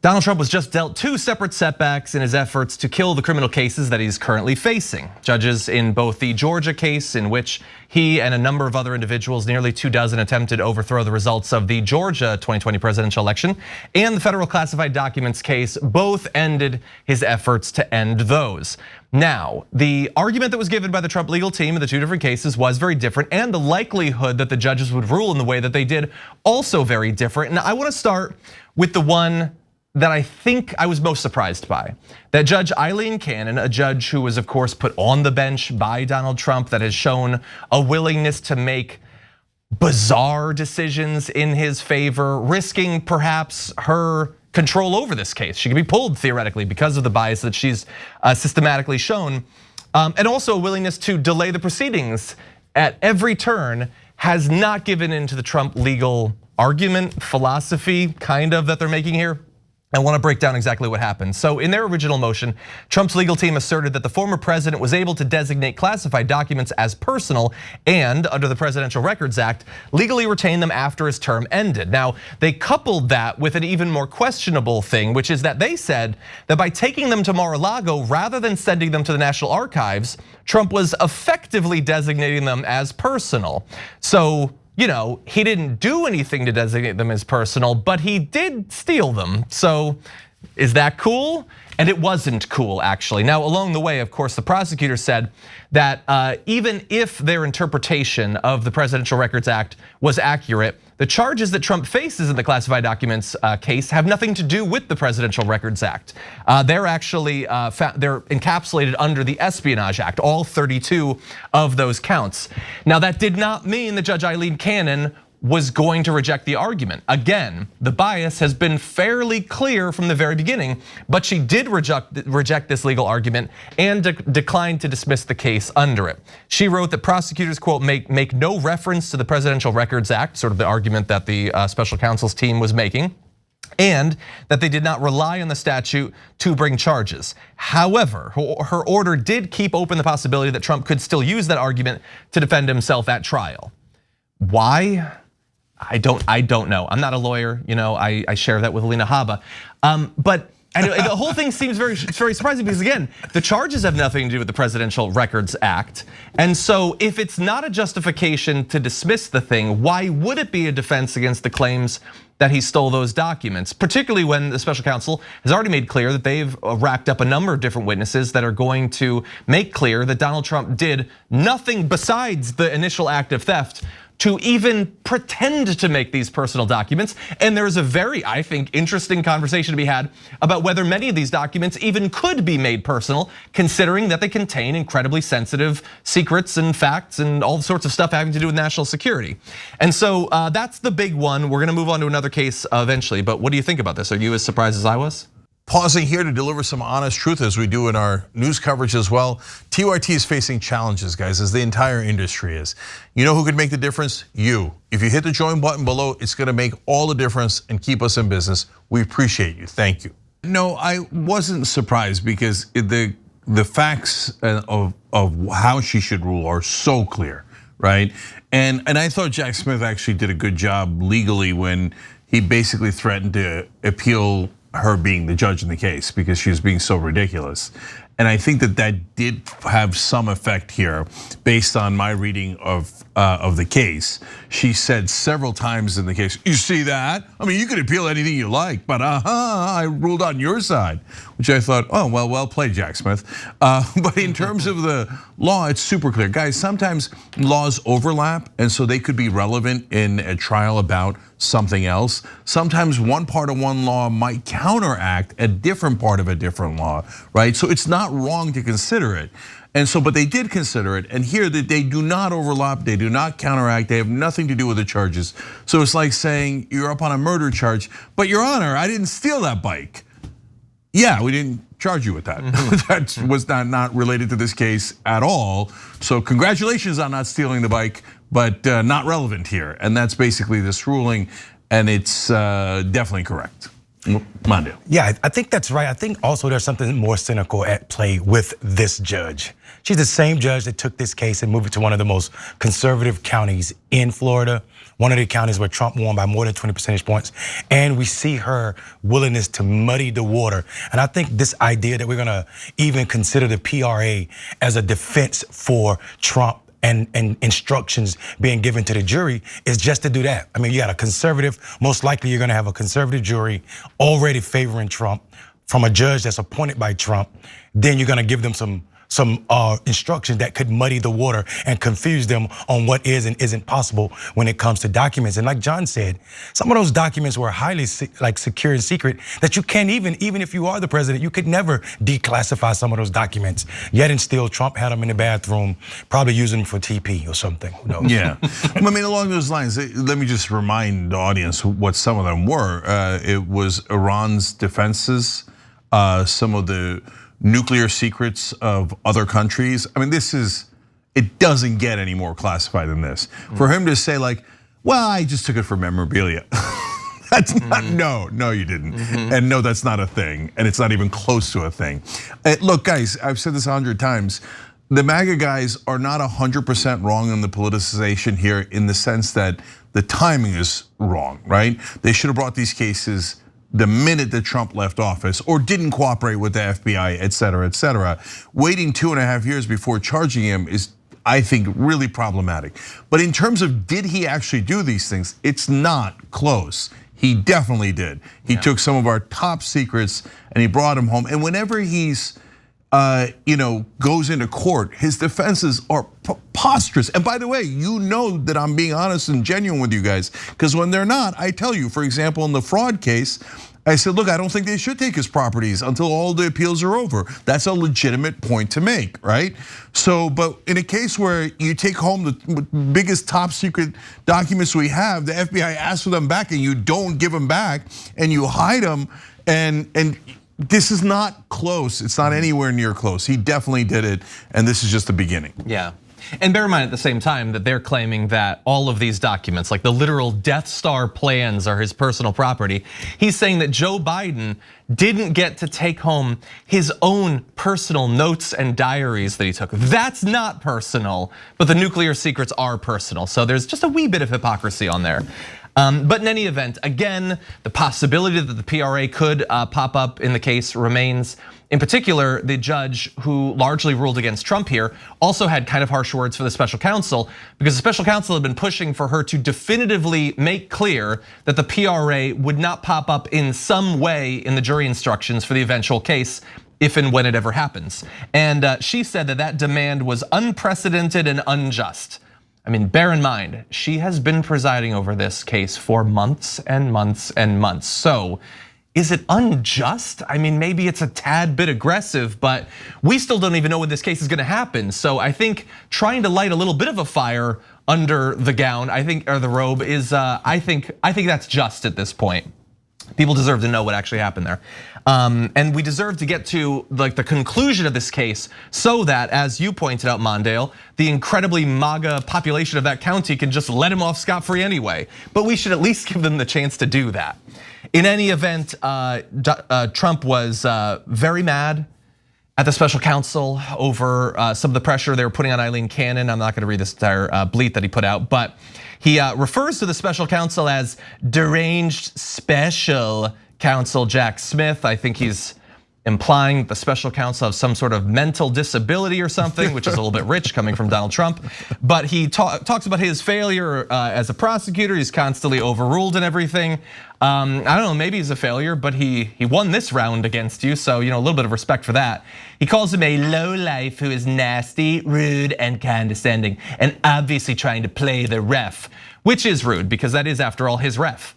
Donald Trump was just dealt 2 separate setbacks in his efforts to kill the criminal cases that he's currently facing. Judges in both the Georgia case, in which he and a number of other individuals, nearly 24, attempted to overthrow the results of the Georgia 2020 presidential election, and the federal classified documents case, both ended his efforts to end those. Now, the argument that was given by the Trump legal team in the 2 different cases was very different, and the likelihood that the judges would rule in the way that they did also very different. And I want to start with the one that I think I was most surprised by. That Judge Eileen Cannon, a judge who was of course put on the bench by Donald Trump, that has shown a willingness to make bizarre decisions in his favor, risking perhaps her control over this case. She could be pulled theoretically because of the bias that she's systematically shown. And also a willingness to delay the proceedings at every turn, has not given in to the Trump legal argument, philosophy kind of that they're making here. I want to break down exactly what happened. So in their original motion, Trump's legal team asserted that the former president was able to designate classified documents as personal and, under the Presidential Records Act, legally retain them after his term ended. Now, they coupled that with an even more questionable thing, which is that they said that by taking them to Mar-a-Lago rather than sending them to the National Archives, Trump was effectively designating them as personal. So, he didn't do anything to designate them as personal, but he did steal them. So is that cool? And it wasn't cool, actually. Now, along the way, of course, the prosecutor said that even if their interpretation of the Presidential Records Act was accurate, the charges that Trump faces in the classified documents case have nothing to do with the Presidential Records Act. They're actually, they're encapsulated under the Espionage Act, all 32 of those counts. Now, that did not mean that Judge Eileen Cannon was going to reject the argument. Again, the bias has been fairly clear from the very beginning, but she did reject this legal argument and declined to dismiss the case under it. She wrote that prosecutors, quote, make no reference to the Presidential Records Act, sort of the argument that the special counsel's team was making, and that they did not rely on the statute to bring charges. However, her order did keep open the possibility that Trump could still use that argument to defend himself at trial. Why? I don't know. I'm not a lawyer, I share that with Alina Habba. But the whole thing seems very surprising because again, the charges have nothing to do with the Presidential Records Act. And so if it's not a justification to dismiss the thing, why would it be a defense against the claims that he stole those documents, particularly when the special counsel has already made clear that they've racked up a number of different witnesses that are going to make clear that Donald Trump did nothing besides the initial act of theft to even pretend to make these personal documents. And there's a very, I think, interesting conversation to be had about whether many of these documents even could be made personal, considering that they contain incredibly sensitive secrets and facts and all sorts of stuff having to do with national security. And so that's the big one. We're gonna move on to another case eventually, but what do you think about this? Are you as surprised as I was? Pausing here to deliver some honest truth as we do in our news coverage as well. TYT is facing challenges, guys, as the entire industry is. You know who could make the difference? You. If you hit the join button below, it's gonna make all the difference and keep us in business. We appreciate you, thank you. No, I wasn't surprised because the facts of how she should rule are so clear, right? And I thought Jack Smith actually did a good job legally when he basically threatened to appeal her being the judge in the case because she was being so ridiculous. And I think that did have some effect here based on my reading of the case. She said several times in the case, you see that? I mean, you could appeal anything you like, but I ruled on your side, which I thought, oh, well played, Jack Smith. But in terms of the law, it's super clear. Guys, sometimes laws overlap, and so they could be relevant in a trial about something else. Sometimes one part of one law might counteract a different part of a different law, right? So it's not wrong to consider it. And so, but they did consider it, and here they do not overlap, they do not counteract, they have nothing to do with the charges. So it's like saying you're up on a murder charge, but Your Honor, I didn't steal that bike. Yeah, we didn't charge you with that. That was not related to this case at all. So congratulations on not stealing the bike, but not relevant here. And that's basically this ruling, and it's definitely correct. Mondale. Yeah, I think that's right. I think also there's something more cynical at play with this judge. She's the same judge that took this case and moved it to one of the most conservative counties in Florida, one of the counties where Trump won by more than 20 percentage points. And we see her willingness to muddy the water. And I think this idea that we're gonna even consider the PRA as a defense for Trump and instructions being given to the jury is just to do that. I mean, you got a conservative, most likely you're gonna have a conservative jury already favoring Trump from a judge that's appointed by Trump. Then you're gonna give them some instructions that could muddy the water and confuse them on what is and isn't possible when it comes to documents. And like John said, some of those documents were highly secure and secret that you can't even if you are the president, you could never declassify some of those documents. Yet and still, Trump had them in the bathroom, probably using them for TP or something. Who knows? Yeah, I mean, along those lines, let me just remind the audience what some of them were. It was Iran's defenses, some of the nuclear secrets of other countries. I mean, it doesn't get any more classified than this. For him to say like, well, I just took it for memorabilia. That's not, no, you didn't. And no, that's not a thing. And it's not even close to a thing. Look, guys, I've said this 100 times. The MAGA guys are not 100% wrong in the politicization here in the sense that the timing is wrong, right? They should have brought these cases the minute that Trump left office or didn't cooperate with the FBI, et cetera, et cetera. Waiting 2.5 years before charging him is, I think, really problematic. But in terms of did he actually do these things, it's not close. He definitely did. He took some of our top secrets and he brought them home. And whenever he's, goes into court, his defenses are preposterous. And by the way, you know that I'm being honest and genuine with you guys, because when they're not, I tell you, for example, in the fraud case, I said, look, I don't think they should take his properties until all the appeals are over. That's a legitimate point to make, right? So, but in a case where you take home the biggest top secret documents we have, the FBI asks for them back and you don't give them back and you hide them, and this is not close. It's not anywhere near close. He definitely did it, and this is just the beginning. Yeah. And bear in mind at the same time that they're claiming that all of these documents, like the literal Death Star plans, are his personal property. He's saying that Joe Biden didn't get to take home his own personal notes and diaries that he took. That's not personal, but the nuclear secrets are personal. So there's just a wee bit of hypocrisy on there. But in any event, again, the possibility that the PRA could pop up in the case remains. In particular, the judge who largely ruled against Trump here also had kind of harsh words for the special counsel, because the special counsel had been pushing for her to definitively make clear that the PRA would not pop up in some way in the jury instructions for the eventual case, if and when it ever happens. And she said that that demand was unprecedented and unjust. I mean, bear in mind, she has been presiding over this case for months and months and months. So is it unjust? I mean, maybe it's a tad bit aggressive, but we still don't even know when this case is gonna happen. So I think trying to light a little bit of a fire under the gown, or the robe, is I think that's just at this point. People deserve to know what actually happened there. And we deserve to get to like the conclusion of this case so that, as you pointed out, Mondale, the incredibly MAGA population of that county can just let him off scot-free anyway. But we should at least give them the chance to do that. In any event, Trump was very mad at the special counsel over some of the pressure they were putting on Eileen Cannon. I'm not gonna read this entire bleat that he put out, but he refers to the special counsel as deranged special counsel Jack Smith. I think he's implying the special counsel has some sort of mental disability or something, which is a little bit rich coming from Donald Trump. But he talks about his failure as a prosecutor. He's constantly overruled and everything. I don't know, maybe he's a failure, but he won this round against you, so a little bit of respect for that. He calls him a lowlife who is nasty, rude, and condescending, and obviously trying to play the ref, which is rude because that is, after all, his ref.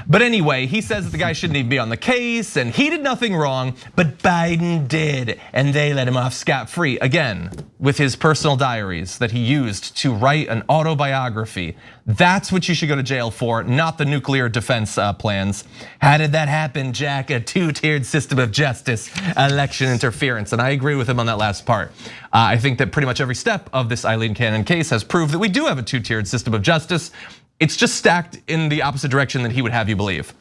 But anyway, he says that the guy shouldn't even be on the case and he did nothing wrong, but Biden did, and they let him off scot-free. Again, with his personal diaries that he used to write an autobiography. That's what you should go to jail for, not the nuclear defense plans. How did that happen, Jack? A two-tiered system of justice, election interference. And I agree with him on that last part. I think that pretty much every step of this Eileen Cannon case has proved that we do have a two-tiered system of justice. It's just stacked in the opposite direction that he would have you believe.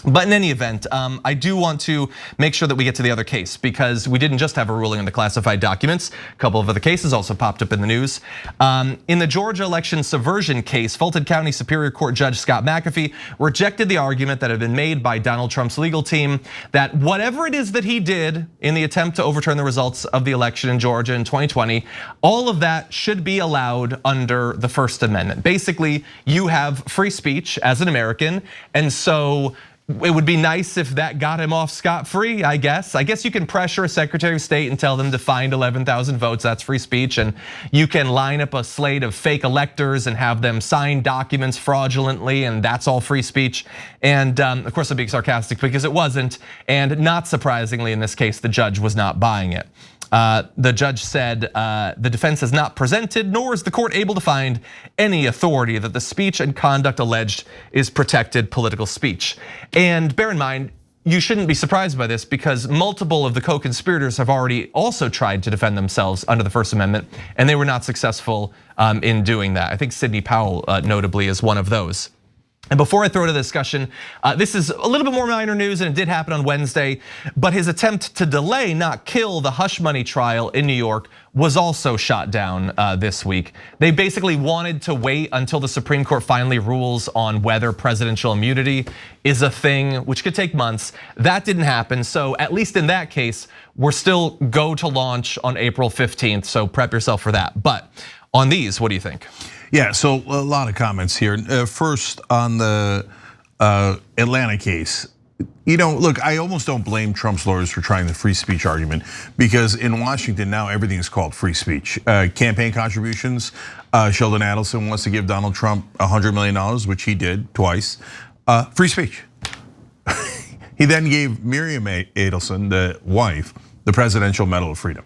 But in any event, I do want to make sure that we get to the other case, because we didn't just have a ruling on the classified documents. A couple of other cases also popped up in the news. In the Georgia election subversion case, Fulton County Superior Court Judge Scott McAfee rejected the argument that had been made by Donald Trump's legal team that whatever it is that he did in the attempt to overturn the results of the election in Georgia in 2020, all of that should be allowed under the First Amendment. Basically, you have free speech as an American, and so it would be nice if that got him off scot-free, I guess. I guess you can pressure a Secretary of State and tell them to find 11,000 votes, that's free speech. And you can line up a slate of fake electors and have them sign documents fraudulently, and that's all free speech. And of course I'm being sarcastic because it wasn't. And not surprisingly in this case, the judge was not buying it. The judge said the defense has not presented, nor is the court able to find any authority that the speech and conduct alleged is protected political speech. And bear in mind, you shouldn't be surprised by this because multiple of the co-conspirators have already also tried to defend themselves under the First Amendment, and they were not successful in doing that. I think Sidney Powell notably is one of those. And before I throw to the discussion, this is a little bit more minor news, and it did happen on Wednesday, but his attempt to delay, not kill, the hush money trial in New York was also shot down this week. They basically wanted to wait until the Supreme Court finally rules on whether presidential immunity is a thing, which could take months. That didn't happen, so at least in that case, we're still go to launch on April 15th, so prep yourself for that. But on these, what do you think? Yeah, so a lot of comments here. First on the Atlanta case. Look, I almost don't blame Trump's lawyers for trying the free speech argument because in Washington now everything is called free speech. Campaign contributions, Sheldon Adelson wants to give Donald Trump $100 million, which he did twice. Free speech. He then gave Miriam Adelson, the wife, the Presidential Medal of Freedom.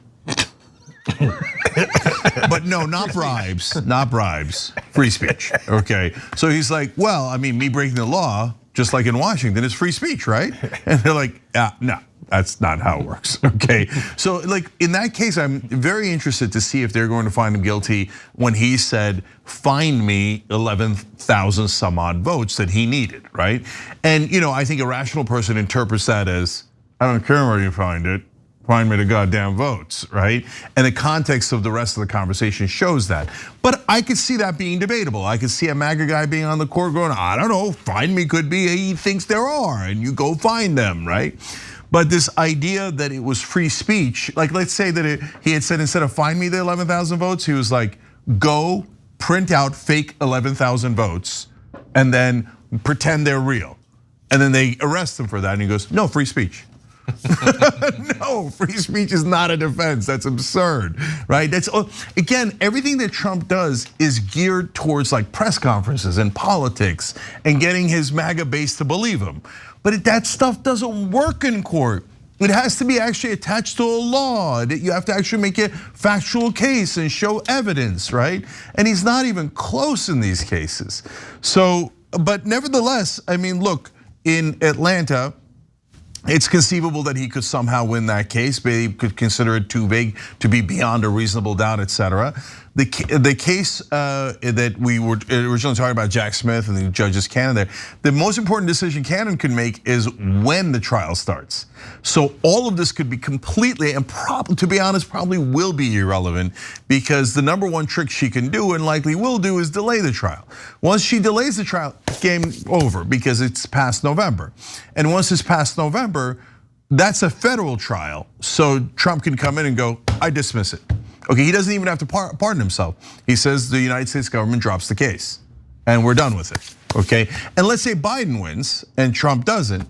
But no, not bribes, not bribes, free speech, okay? So he's like, well, I mean, me breaking the law, just like in Washington, is free speech, right? And they're like, no, that's not how it works, okay? So like in that case, I'm very interested to see if they're going to find him guilty when he said, find me 11,000 some odd votes that he needed, right? And I think a rational person interprets that as, I don't care where you find it. Find me the goddamn votes, right? And the context of the rest of the conversation shows that. But I could see that being debatable. I could see a MAGA guy being on the court going, I don't know, find me could be he thinks there are, and you go find them, right? But this idea that it was free speech, like let's say that he had said instead of find me the 11,000 votes, he was like, go print out fake 11,000 votes and then pretend they're real. And then they arrest him for that and he goes, no, free speech. No, free speech is not a defense. That's absurd, right? That's again, everything that Trump does is geared towards like press conferences and politics and getting his MAGA base to believe him. But that stuff doesn't work in court. It has to be actually attached to a law. You have to actually make a factual case and show evidence, right? And he's not even close in these cases. So, but nevertheless, I mean, look, in Atlanta, it's conceivable that he could somehow win that case, but he could consider it too big to be beyond a reasonable doubt, etc. The case that we were originally talking about, Jack Smith and the judge's canon there, the most important decision Cannon can make is when the trial starts. So all of this could be completely, and to be honest, probably will be irrelevant because the number one trick she can do and likely will do is delay the trial. Once she delays the trial, game over because it's past November. And once it's past November, that's a federal trial. So Trump can come in and go, I dismiss it. Okay, he doesn't even have to pardon himself. He says the United States government drops the case and we're done with it, okay? And let's say Biden wins and Trump doesn't,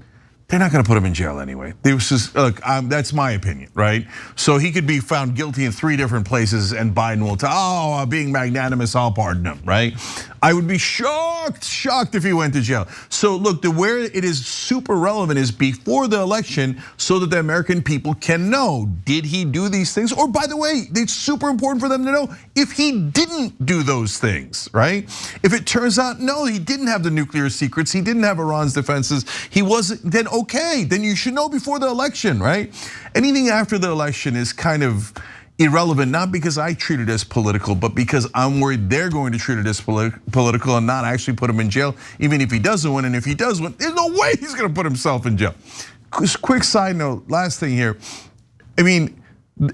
they're not gonna put him in jail anyway. Look, that's my opinion, right? So he could be found guilty in 3 different places and Biden will tell, being magnanimous, I'll pardon him, right? I would be shocked if he went to jail. So look, where it is super relevant is before the election so that the American people can know, did he do these things? Or by the way, it's super important for them to know if he didn't do those things, right? If it turns out, no, he didn't have the nuclear secrets, he didn't have Iran's defenses, he wasn't, then okay, then you should know before the election, right? Anything after the election is kind of, irrelevant, not because I treat it as political, but because I'm worried they're going to treat it as political and not actually put him in jail, even if he doesn't win. And if he does win, there's no way he's gonna put himself in jail. Quick side note, last thing here. I mean,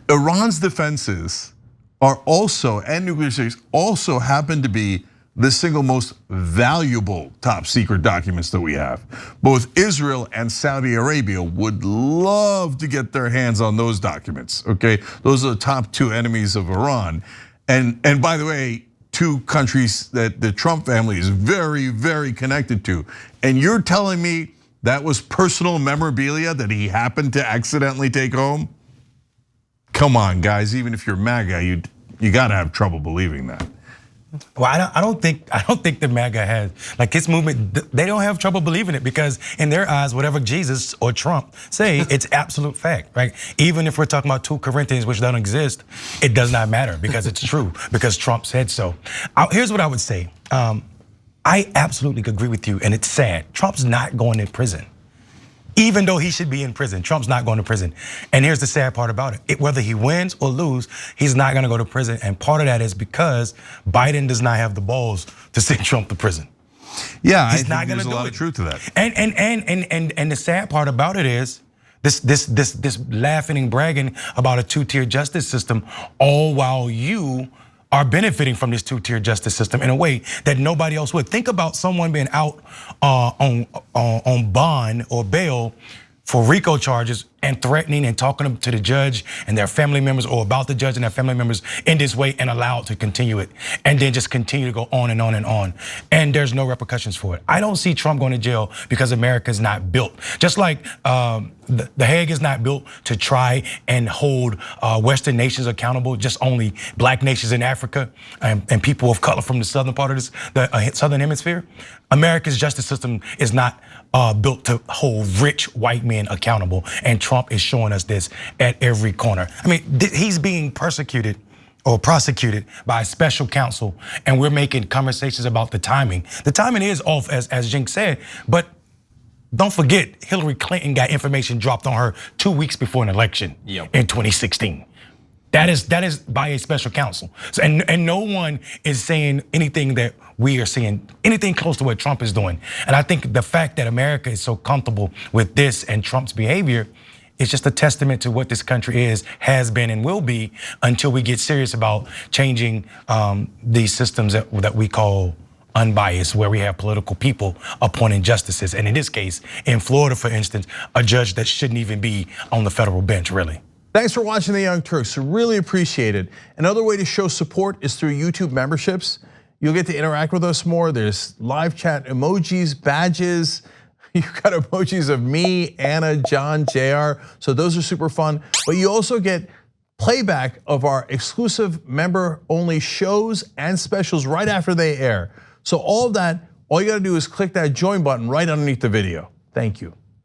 Iran's defenses are also, and nuclear secrets also happen to be the single most valuable top secret documents that we have. Both Israel and Saudi Arabia would love to get their hands on those documents, okay? Those are the top two enemies of Iran. And by the way, two countries that the Trump family is very, very connected to. And you're telling me that was personal memorabilia that he happened to accidentally take home? Come on, guys, even if you're MAGA, you gotta have trouble believing that. Well, I don't think the MAGA has, like his movement, they don't have trouble believing it because in their eyes, whatever Jesus or Trump say, it's absolute fact, right? Even if we're talking about 2 Corinthians, which don't exist, it does not matter because it's true, because Trump said so. Here's what I would say. I absolutely agree with you, and it's sad. Trump's not going to prison. Even though he should be in prison, Trump's not going to prison. And here's the sad part about it. Whether he wins or lose, he's not gonna go to prison. And part of that is because Biden does not have the balls to send Trump to prison. Yeah, he's not gonna do it. There's a lot of truth to that. And the sad part about it is, this laughing and bragging about a 2-tier justice system, all while you are benefiting from this 2-tier justice system in a way that nobody else would. Think about someone being out on bond or bail for RICO charges and threatening and talking to the judge and their family members, or about the judge and their family members in this way, and allowed to continue it, and then just continue to go on and on and on. And there's no repercussions for it. I don't see Trump going to jail because America's not built. Just like the Hague is not built to try and hold Western nations accountable, just only black nations in Africa and people of color from the southern part of the southern hemisphere. America's justice system is not built to hold rich white men accountable, and Trump is showing us this at every corner. I mean, he's being persecuted or prosecuted by a special counsel, and we're making conversations about the timing. The timing is off, as Cenk said, but don't forget, Hillary Clinton got information dropped on her 2 weeks before an election in 2016. That is by a special counsel. So, and no one is saying anything that we are seeing, anything close to what Trump is doing. And I think the fact that America is so comfortable with this and Trump's behavior is just a testament to what this country is, has been, and will be until we get serious about changing these systems that we call unbiased, where we have political people appointing justices. And in this case, in Florida, for instance, a judge that shouldn't even be on the federal bench, really. Thanks for watching The Young Turks, really appreciate it. Another way to show support is through YouTube memberships. You'll get to interact with us more. There's live chat emojis, badges. You've got emojis of me, Anna, John, JR. So those are super fun. But you also get playback of our exclusive member-only shows and specials right after they air. So all of that, all you gotta do is click that join button right underneath the video. Thank you.